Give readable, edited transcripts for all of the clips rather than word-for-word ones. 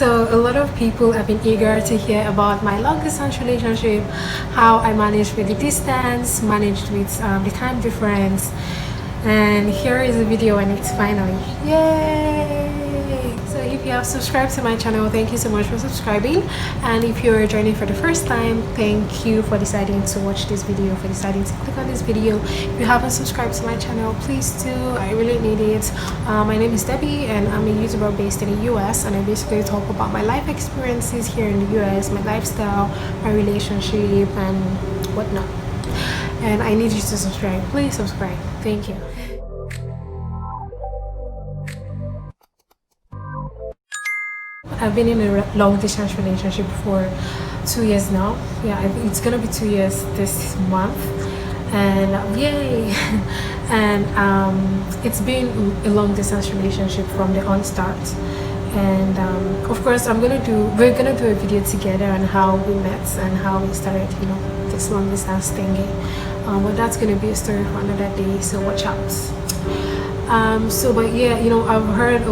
So a lot of people have been eager to hear about my long distance relationship, how I managed with the distance, managed with the time difference, and here is the video and it's finally, yay! So if you have subscribed to my channel, thank you so much for subscribing, and if you're joining for the first time, thank you for deciding to watch this video, for deciding to click on this video. If you haven't subscribed to my channel, please do, I really need it. My name is Debbie and I'm a YouTuber based in the US, and I basically talk about my life experiences here in the US, my lifestyle, my relationship and whatnot. And I need you to subscribe. Please subscribe. Thank you. I've been in a long distance relationship for 2 years now. Yeah, it's gonna be 2 years this month, and yay! And it's been a long distance relationship from the onstart. And of course, we're gonna do a video together on how we met and how we started, this long distance thingy. But that's gonna be a story for another day, so watch out. But yeah, I've heard, a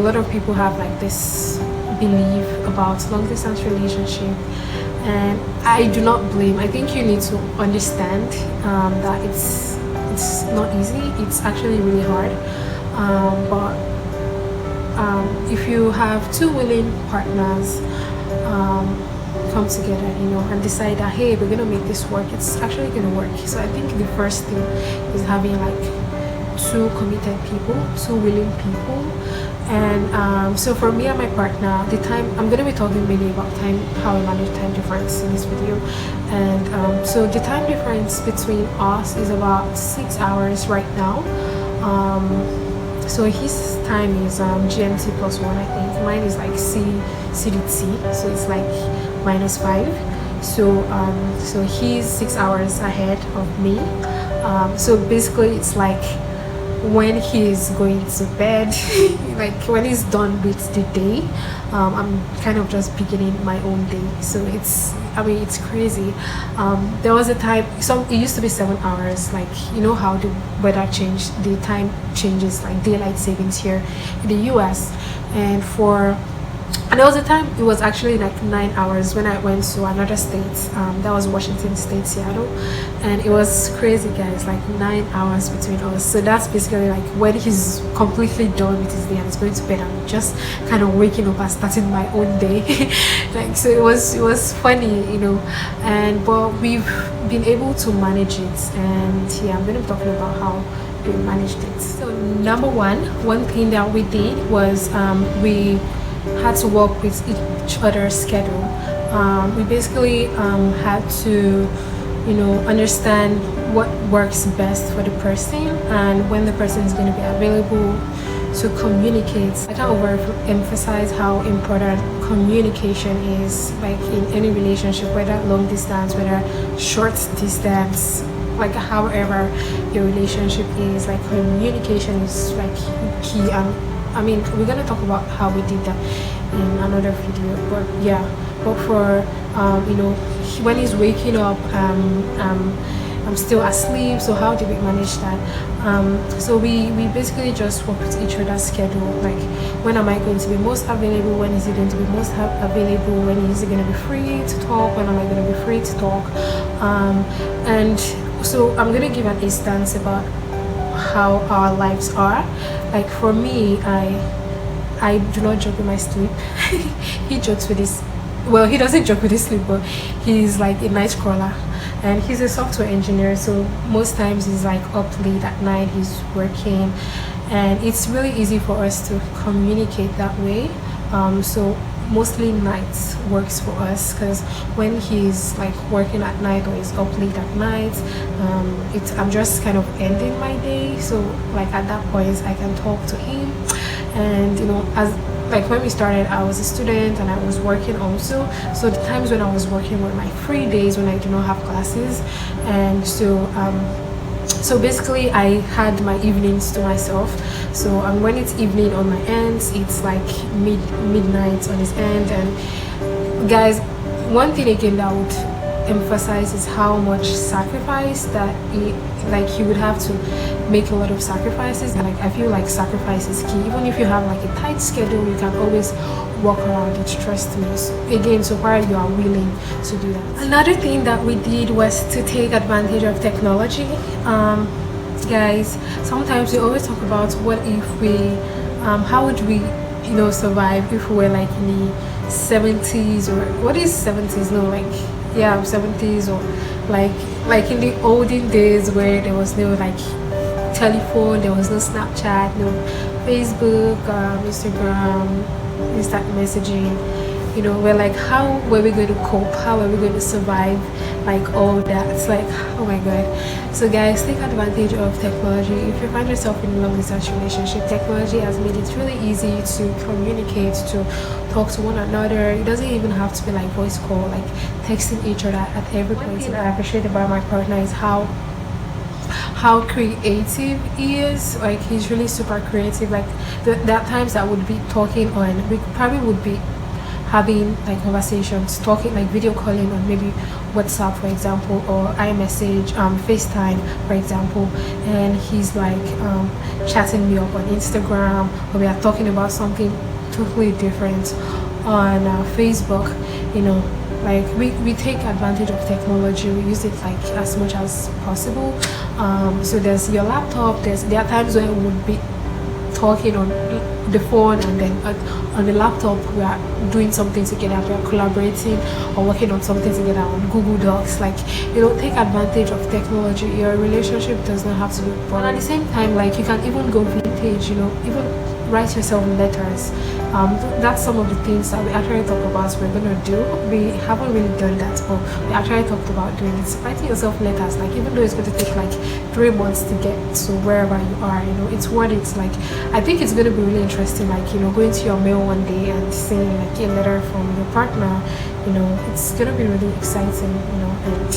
lot of people have like this belief about long distance relationship, and I do not blame. I think you need to understand that it's not easy. It's actually really hard. But if you have two willing partners come together, and decide that, hey, we're gonna make this work, it's actually gonna work. So I think the first thing is having like two committed people, two willing people. And so for me and my partner, the time, I'm going to be talking mainly about time, how we manage time difference in this video. And so the time difference between us is about 6 hours right now. So his time is GMT +1, I think. Mine is like CDT, so it's like -5. So he's 6 hours ahead of me. So basically it's like when he's going to bed, like when he's done with the day, I'm kind of just beginning my own day. So it's crazy. There was a time, it used to be 7 hours, like how the weather changed, the time changes, like daylight savings here in the US. And there was a time it was actually like 9 hours when I went to another state. That was Washington State, Seattle, and it was crazy, guys, like 9 hours between us. So that's basically like when he's completely done with his day and he's going to bed, I'm just kind of waking up and starting my own day. Like, so it was funny, but we've been able to manage it, and yeah, I'm going to be talking about how we managed it. So number one thing that we did was we had to work with each other's schedule. We basically had to understand what works best for the person and when the person is going to be available to communicate. I can't overemphasize how important communication is, like in any relationship, whether long distance, whether short distance, like however your relationship is, like communication is like key. And we're gonna talk about how we did that in another video, but yeah. But for when he's waking up, I'm still asleep. So how did we manage that? So we basically just work with each other's schedule. Like, when am I going to be most available? When is he going to be most available? When is he going to be free to talk? When am I going to be free to talk? And so I'm going to give an instance about how our lives are. Like for me, I do not joke with my sleep. He jokes with his, well, he doesn't joke with his sleep, but he's like a night crawler, and he's a software engineer, so most times he's like up late at night, he's working, and it's really easy for us to communicate that way. So mostly nights works for us, because when he's like working at night or he's up late at night, I'm just kind of ending my day. So like at that point I can talk to him. And as like when we started, I was a student and I was working also, so the times when I was working were my free days when I do not have classes. And so basically I had my evenings to myself. So when it's evening on my end, it's like midnight on his end. And guys, one thing again that I would emphasize is how much sacrifice that he would have to make a lot of sacrifices, and like I feel like sacrifice is key. Even if you have like a tight schedule, you can always walk around it. Trust me. So, again, so far you are willing to do that. Another thing that we did was to take advantage of technology. Guys, sometimes we always talk about what if we how would we survive if we were like in the 70s, or what is 70s, no, like, yeah, 70s, or like in the olden days where there was no like telephone, there was no Snapchat, no Facebook, Instagram, instant messaging. We're like, how were we going to cope? How are we going to survive like all that? It's like, oh my god. So guys, take advantage of technology. If you find yourself in a long distance relationship, technology has made it really easy to communicate, to talk to one another. It doesn't even have to be like voice call, like texting each other at every point. One thing that I appreciate about my partner is how creative he is. Like, he's really super creative. Like, there are times that would be talking on, we probably would be having like conversations, talking like video calling on maybe WhatsApp, for example, or iMessage, FaceTime, for example, and he's like chatting me up on Instagram, or we are talking about something totally different on Facebook. Like, we take advantage of technology. We use it like as much as possible. So there's your laptop, there are times when we would be talking on the phone, and then on the laptop we are doing something together, we are collaborating or working on something together on Google Docs. Like, take advantage of technology. Your relationship does not have to be boring. And at the same time, like, you can even go vintage, even write yourself letters. That's some of the things that we actually talk about we're gonna do. We haven't really done that, but we actually talked about doing it. Writing yourself letters, like, even though it's going to take like 3 months to get to wherever you are, it's worth it. Like, I think it's going to be really interesting, like, going to your mail one day and seeing like a letter from your partner. It's going to be really exciting, and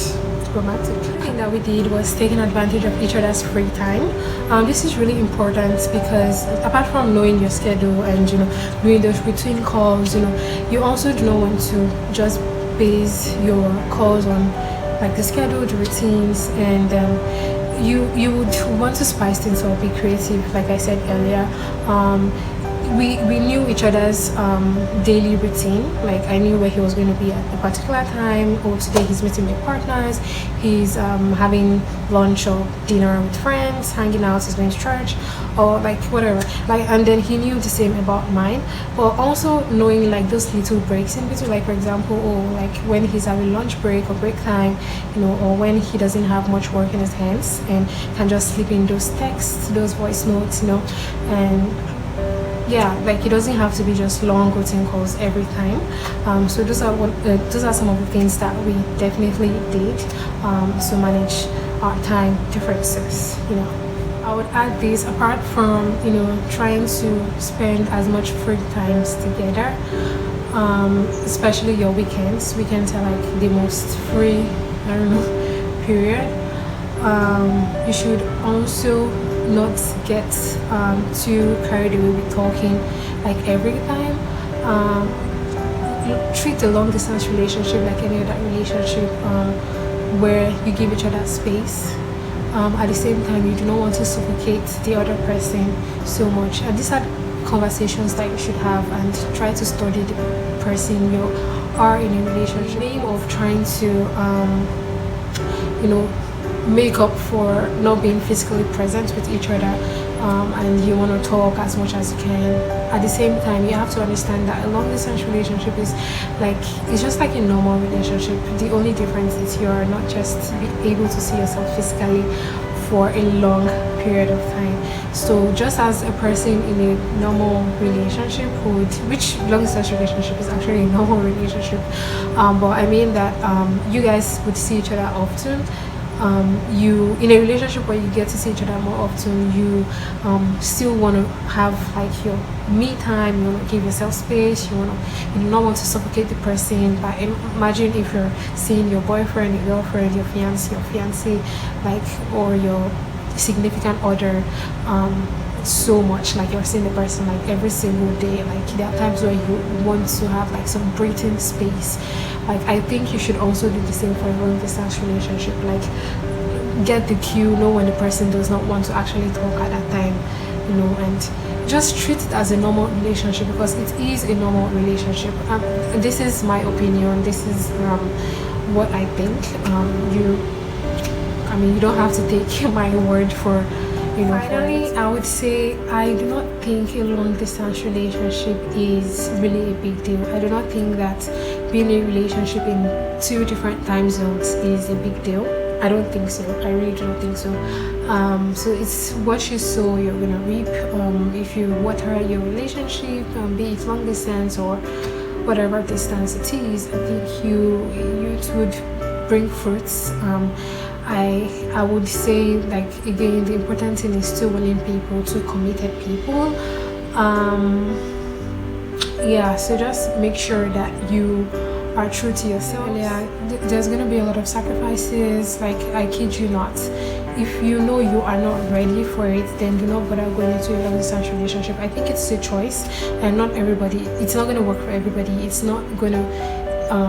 romantic. The thing that we did was taking advantage of each other's free time. This is really important because apart from knowing your schedule and doing those routine calls, you also do not want to just base your calls on like the schedule, the routines, and you would want to spice things up, be creative. Like I said earlier, we knew each other's daily routine. Like, I knew where he was going to be at a particular time, or today he's meeting with partners, he's having lunch or dinner with friends, hanging out, he's going to church, or like whatever. Like, and then he knew the same about mine. But also knowing like those little breaks in between, like, for example, like when he's having lunch break or break time, or when he doesn't have much work in his hands and can just slip in those texts, those voice notes, and yeah, like, it doesn't have to be just long routine calls every time. So those are some of the things that we definitely did to manage our time differences. I would add this, apart from trying to spend as much free times together, especially your weekends are like the most free, period. You should also not get too carried away with talking like every time. Treat a long distance relationship like any other relationship, where you give each other space. At the same time, you do not want to suffocate the other person so much. And these are conversations that you should have, and try to study the person you are in a relationship. In the name of trying to make up for not being physically present with each other, and you want to talk as much as you can. At the same time, you have to understand that a long distance relationship is like, it's just like a normal relationship. The only difference is you're not just able to see yourself physically for a long period of time. So just as a person in a normal relationship would, which long distance relationship is actually a normal relationship, but I mean that you guys would see each other often. You, in a relationship where you get to see each other more often, you still want to have like your me time. You want to give yourself space. You do not want to suffocate the person. But imagine if you're seeing your boyfriend, your girlfriend, your fiance, like, or your significant other so much, like you're seeing the person like every single day. Like, there are times where you want to have like some breathing space. Like, I think you should also do the same for a long distance relationship. Like, get the cue, know when the person does not want to actually talk at that time, and just treat it as a normal relationship, because it is a normal relationship. This is my opinion. This is what I think. You don't have to take my word for. Finally, I would say I do not think a long distance relationship is really a big deal. I do not think that being in a relationship in 2 different time zones is a big deal. I don't think so. I really do not think so. So it's what you sow, you're gonna reap. If you water your relationship, be it long distance or whatever distance it is, I think it would bring fruits. I would say, like, again, the important thing is two willing people, two committed people. So just make sure that you are true to yourself. There's gonna be a lot of sacrifices. Like, I kid you not, if you know you are not ready for it, then do not bother going into a long distance relationship. I think it's a choice, and not everybody, it's not gonna work for everybody. It's not gonna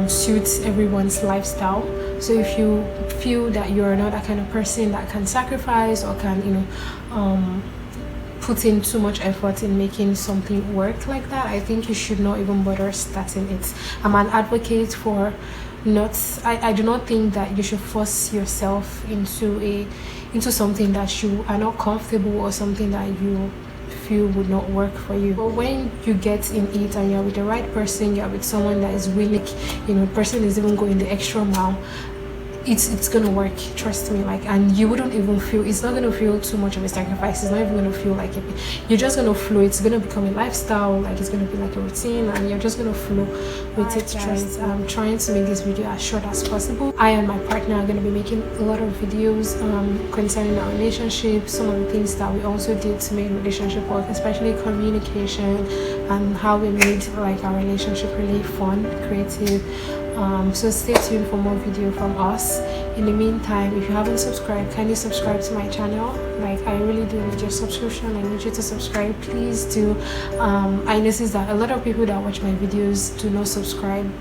suit everyone's lifestyle. So if you feel that you're not that kind of person that can sacrifice or can put in too much effort in making something work like that, I think you should not even bother starting it. I'm an advocate for I do not think that you should force yourself into something that you are not comfortable, or something that you feel would not work for you. But when you get in it and you're with the right person, you're with someone that is willing, the person is even going the extra mile, it's gonna work, trust me. Like, and you wouldn't even feel, it's not gonna feel too much of a sacrifice. It's not even gonna feel like you're just gonna flow. It's gonna become a lifestyle, like it's gonna be like a routine, and you're just gonna flow with it. Trust. I'm trying to make this video as short as possible. I and my partner are gonna be making a lot of videos concerning our relationship, some of the things that we also did to make the relationship work, especially communication, and how we made like our relationship really fun, creative. So stay tuned for more video from us. In the meantime, if you haven't subscribed, kindly subscribe to my channel. Like, I really do need your subscription. I need you to subscribe, please do. I noticed that a lot of people that watch my videos do not subscribe.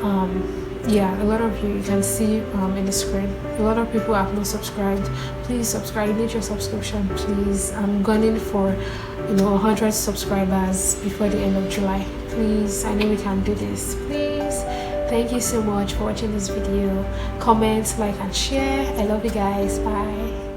A lot of you can see in the screen, a lot of people have not subscribed. Please subscribe. I need your subscription, please. I'm gunning for 100 subscribers before the end of July. Please, I know we can do this. Please. Thank you so much for watching this video. Comment, like, and share. I love you guys. Bye.